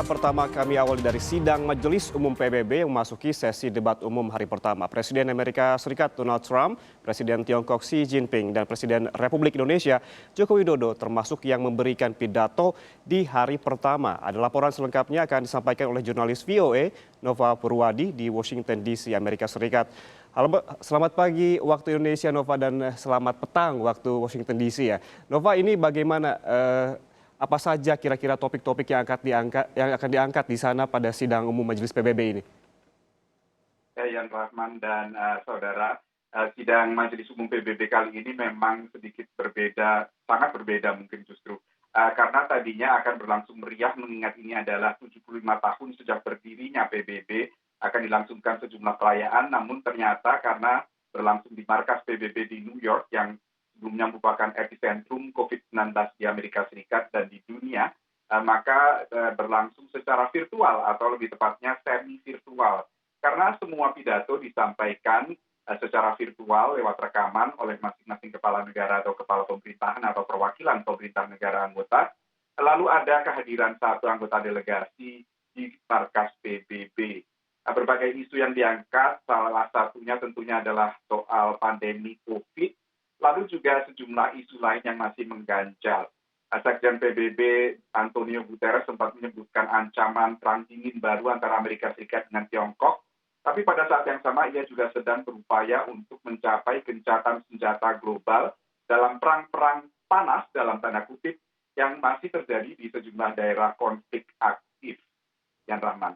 pertama kami awali dari sidang Majelis Umum PBB yang memasuki sesi debat umum hari pertama. Presiden Amerika Serikat Donald Trump, Presiden Tiongkok Xi Jinping, dan Presiden Republik Indonesia Joko Widodo termasuk yang memberikan pidato di hari pertama. Ada laporan selengkapnya akan disampaikan oleh jurnalis VOA Nova Purwadi di Washington DC, Amerika Serikat. Halo, selamat pagi waktu Indonesia Nova dan selamat petang waktu Washington DC ya. Nova, ini bagaimana apa saja kira-kira topik-topik yang akan diangkat di sana pada sidang umum Majelis PBB ini? Ya, Yan Rahman dan saudara, sidang Majelis Umum PBB kali ini memang sedikit berbeda, sangat berbeda mungkin justru. Karena tadinya akan berlangsung meriah mengingat ini adalah 75 tahun sejak berdirinya PBB, akan dilangsungkan sejumlah perayaan, namun ternyata karena berlangsung di markas PBB di New York yang sebelumnya merupakan epicentrum COVID-19 di Amerika Serikat dan di dunia, maka berlangsung secara virtual atau lebih tepatnya semi-virtual. Karena semua pidato disampaikan secara virtual lewat rekaman oleh masing-masing kepala negara atau kepala pemerintahan atau perwakilan pemerintah negara anggota. Lalu ada kehadiran satu anggota delegasi di markas PBB. Berbagai isu yang diangkat, salah satunya tentunya adalah soal pandemi COVID, lalu juga sejumlah isu lain yang masih mengganjal. Sekjen PBB Antonio Guterres sempat menyebutkan ancaman perang dingin baru antara Amerika Serikat dengan Tiongkok, tapi pada saat yang sama ia juga sedang berupaya untuk mencapai gencatan senjata global dalam perang-perang panas dalam tanda kutip yang masih terjadi di sejumlah daerah konflik aktif. Yan Rahman.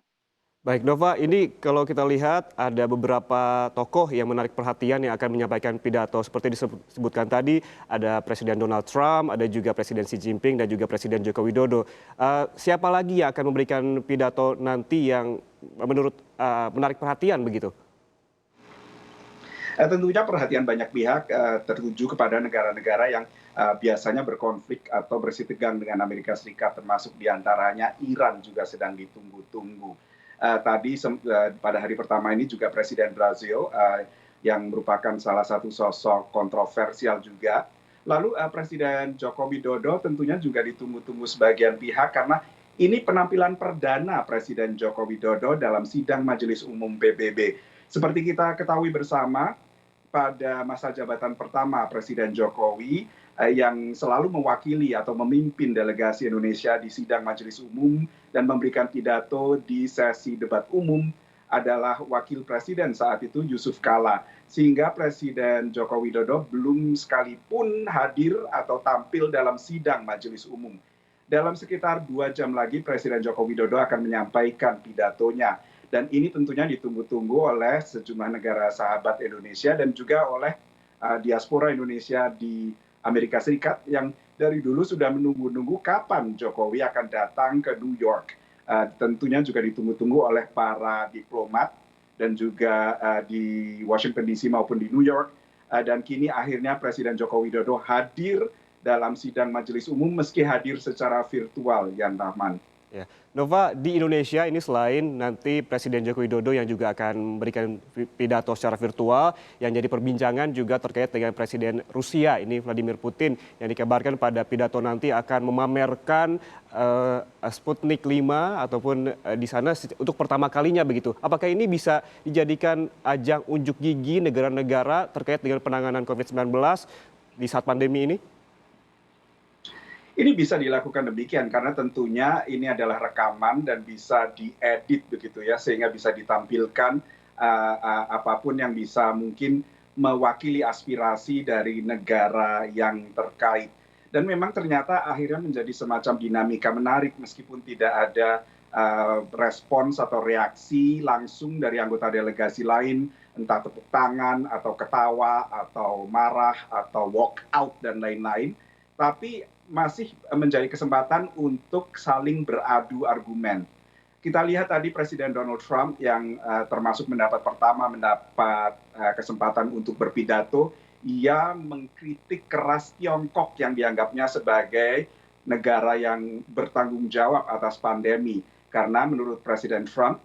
Baik Nova, ini kalau kita lihat ada beberapa tokoh yang menarik perhatian yang akan menyampaikan pidato. Seperti disebutkan tadi, ada Presiden Donald Trump, ada juga Presiden Xi Jinping, dan juga Presiden Joko Widodo. Siapa lagi yang akan memberikan pidato nanti yang menurut menarik perhatian begitu? Tentunya perhatian banyak pihak tertuju kepada negara-negara yang biasanya berkonflik atau bersitegang dengan Amerika Serikat, termasuk diantaranya Iran juga sedang ditunggu-tunggu. Tadi pada hari pertama ini juga Presiden Brazil yang merupakan salah satu sosok kontroversial juga. Lalu Presiden Joko Widodo tentunya juga ditunggu-tunggu sebagian pihak karena ini penampilan perdana Presiden Joko Widodo dalam sidang Majelis Umum PBB. Seperti kita ketahui bersama, pada masa jabatan pertama Presiden Jokowi yang selalu mewakili atau memimpin delegasi Indonesia di sidang Majelis Umum dan memberikan pidato di sesi debat umum adalah Wakil Presiden saat itu Yusuf Kala. Sehingga Presiden Joko Widodo belum sekalipun hadir atau tampil dalam sidang Majelis Umum. Dalam sekitar 2 jam lagi Presiden Joko Widodo akan menyampaikan pidatonya. Dan ini tentunya ditunggu-tunggu oleh sejumlah negara sahabat Indonesia dan juga oleh diaspora Indonesia di Amerika Serikat yang dari dulu sudah menunggu-nunggu kapan Jokowi akan datang ke New York. Tentunya juga ditunggu-tunggu oleh para diplomat dan juga di Washington DC maupun di New York. Dan kini akhirnya Presiden Joko Widodo hadir dalam sidang Majelis Umum meski hadir secara virtual, Yan Rahman. Ya. Nova, di Indonesia ini selain nanti Presiden Joko Widodo yang juga akan memberikan pidato secara virtual, yang jadi perbincangan juga terkait dengan Presiden Rusia, ini Vladimir Putin, yang dikabarkan pada pidato nanti akan memamerkan Sputnik 5 ataupun di sana untuk pertama kalinya begitu. Apakah ini bisa dijadikan ajang unjuk gigi negara-negara terkait dengan penanganan COVID-19 di saat pandemi ini? Ini bisa dilakukan demikian karena tentunya ini adalah rekaman dan bisa diedit begitu ya, sehingga bisa ditampilkan apapun yang bisa mungkin mewakili aspirasi dari negara yang terkait. Dan memang ternyata akhirnya menjadi semacam dinamika menarik meskipun tidak ada respons atau reaksi langsung dari anggota delegasi lain, entah tepuk tangan atau ketawa atau marah atau walk out dan lain-lain. Tapi masih menjadi kesempatan untuk saling beradu argumen. Kita lihat tadi Presiden Donald Trump yang termasuk mendapat kesempatan untuk berpidato, ia mengkritik keras Tiongkok yang dianggapnya sebagai negara yang bertanggung jawab atas pandemi. Karena menurut Presiden Trump,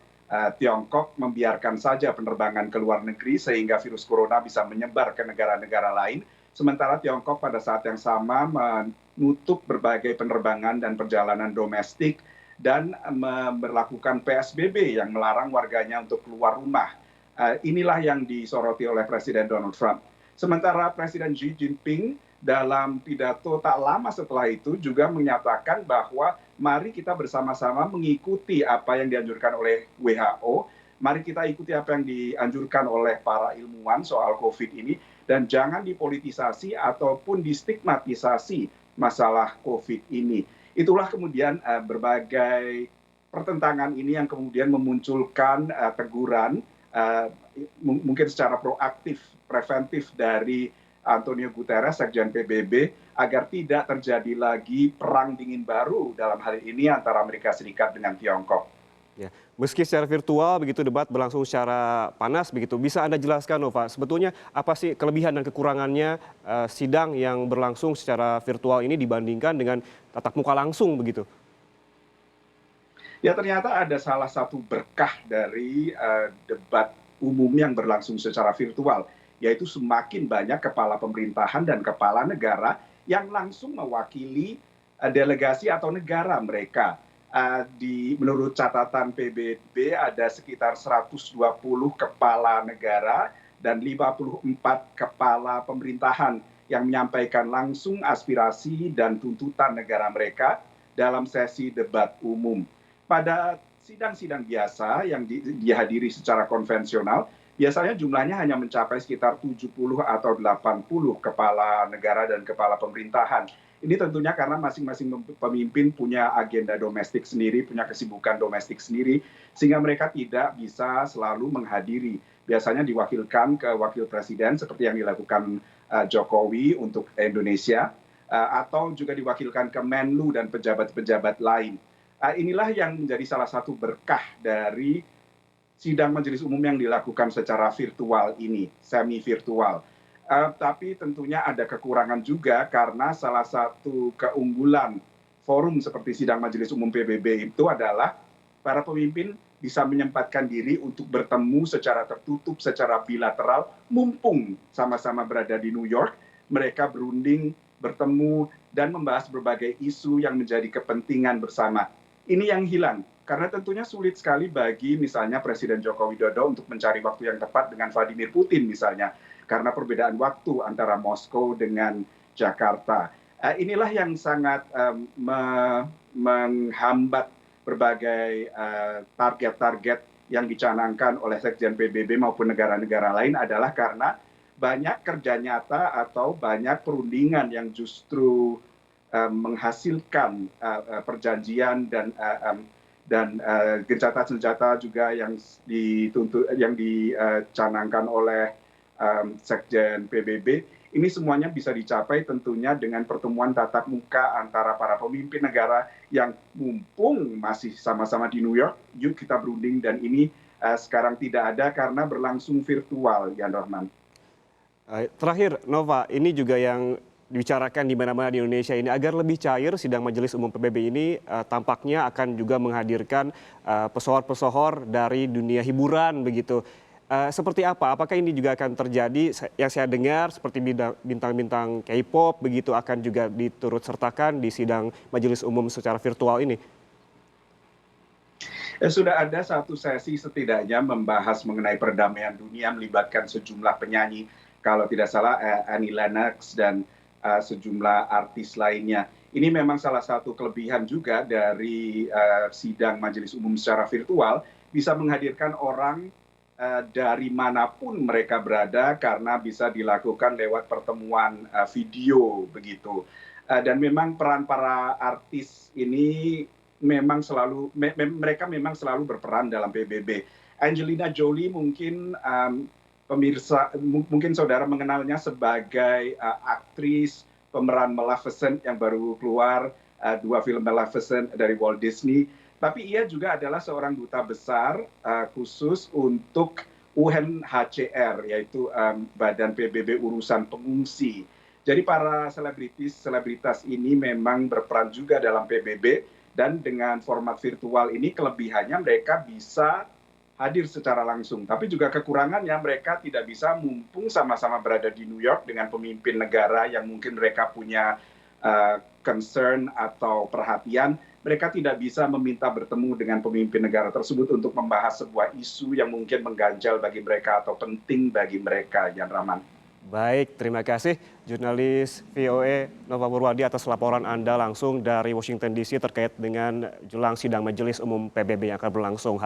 Tiongkok membiarkan saja penerbangan ke luar negeri sehingga virus corona bisa menyebar ke negara-negara lain. Sementara Tiongkok pada saat yang sama menutup berbagai penerbangan dan perjalanan domestik dan memberlakukan PSBB yang melarang warganya untuk keluar rumah. Inilah yang disoroti oleh Presiden Donald Trump. Sementara Presiden Xi Jinping dalam pidato tak lama setelah itu juga menyatakan bahwa mari kita bersama-sama mengikuti apa yang dianjurkan oleh WHO, mari kita ikuti apa yang dianjurkan oleh para ilmuwan soal COVID ini, dan jangan dipolitisasi ataupun distigmatisasi masalah COVID ini. Itulah kemudian berbagai pertentangan ini yang kemudian memunculkan teguran mungkin secara proaktif, preventif dari Antonio Guterres, Sekjen PBB, agar tidak terjadi lagi perang dingin baru dalam hal ini antara Amerika Serikat dengan Tiongkok. Ya, meski secara virtual begitu debat berlangsung secara panas begitu, bisa Anda jelaskan Nova, sebetulnya apa sih kelebihan dan kekurangannya sidang yang berlangsung secara virtual ini dibandingkan dengan tatap muka langsung begitu? Ya, ternyata ada salah satu berkah dari debat umum yang berlangsung secara virtual, yaitu semakin banyak kepala pemerintahan dan kepala negara yang langsung mewakili delegasi atau negara mereka. Menurut catatan PBB ada sekitar 120 kepala negara dan 54 kepala pemerintahan yang menyampaikan langsung aspirasi dan tuntutan negara mereka dalam sesi debat umum. Pada sidang-sidang biasa yang dihadiri secara konvensional, biasanya jumlahnya hanya mencapai sekitar 70 atau 80 kepala negara dan kepala pemerintahan. Ini tentunya karena masing-masing pemimpin punya agenda domestik sendiri, punya kesibukan domestik sendiri, sehingga mereka tidak bisa selalu menghadiri. Biasanya diwakilkan ke wakil presiden seperti yang dilakukan Jokowi untuk Indonesia, atau juga diwakilkan ke Menlu dan pejabat-pejabat lain. Inilah yang menjadi salah satu berkah dari sidang majelis umum yang dilakukan secara virtual ini, semi virtual. Tapi tentunya ada kekurangan juga karena salah satu keunggulan forum seperti sidang majelis umum PBB itu adalah para pemimpin bisa menyempatkan diri untuk bertemu secara tertutup, secara bilateral, mumpung sama-sama berada di New York, mereka berunding, bertemu, dan membahas berbagai isu yang menjadi kepentingan bersama. Ini yang hilang, karena tentunya sulit sekali bagi misalnya Presiden Joko Widodo untuk mencari waktu yang tepat dengan Vladimir Putin misalnya, karena perbedaan waktu antara Moskow dengan Jakarta. Inilah yang sangat menghambat berbagai target-target yang dicanangkan oleh Sekjen PBB maupun negara-negara lain adalah karena banyak kerja nyata atau banyak perundingan yang justru menghasilkan perjanjian dan gencatan senjata juga yang dicanangkan oleh Sekjen PBB. Ini semuanya bisa dicapai tentunya dengan pertemuan tatap muka antara para pemimpin negara yang mumpung masih sama-sama di New York, yuk kita berunding, dan ini sekarang tidak ada karena berlangsung virtual, Yan Rahman. Terakhir, Nova, ini juga yang dibicarakan di mana-mana di Indonesia ini agar lebih cair sidang Majelis Umum PBB ini tampaknya akan juga menghadirkan pesohor-pesohor dari dunia hiburan begitu. Seperti apa? Apakah ini juga akan terjadi? Yang saya dengar seperti bintang-bintang K-pop begitu akan juga diturut sertakan di sidang Majelis Umum secara virtual ini. Sudah ada satu sesi setidaknya membahas mengenai perdamaian dunia melibatkan sejumlah penyanyi, kalau tidak salah Annie Lennox dan sejumlah artis lainnya. Ini memang salah satu kelebihan juga dari sidang Majelis Umum secara virtual, bisa menghadirkan orang dari manapun mereka berada karena bisa dilakukan lewat pertemuan video begitu. Dan memang peran para artis ini memang mereka memang selalu berperan dalam PBB. Angelina Jolie mungkin pemirsa, mungkin saudara mengenalnya sebagai aktris pemeran Maleficent yang baru keluar, 2 film Maleficent dari Walt Disney. Tapi ia juga adalah seorang duta besar khusus untuk UNHCR, yaitu Badan PBB Urusan Pengungsi. Jadi para selebritas ini memang berperan juga dalam PBB, dan dengan format virtual ini kelebihannya mereka bisa hadir secara langsung. Tapi juga kekurangannya mereka tidak bisa mumpung sama-sama berada di New York dengan pemimpin negara yang mungkin mereka punya concern atau perhatian, mereka tidak bisa meminta bertemu dengan pemimpin negara tersebut untuk membahas sebuah isu yang mungkin mengganjal bagi mereka atau penting bagi mereka, Yan Rahman. Baik, terima kasih jurnalis VOA Nova Purwadi atas laporan Anda langsung dari Washington DC terkait dengan jelang sidang Majelis Umum PBB yang akan berlangsung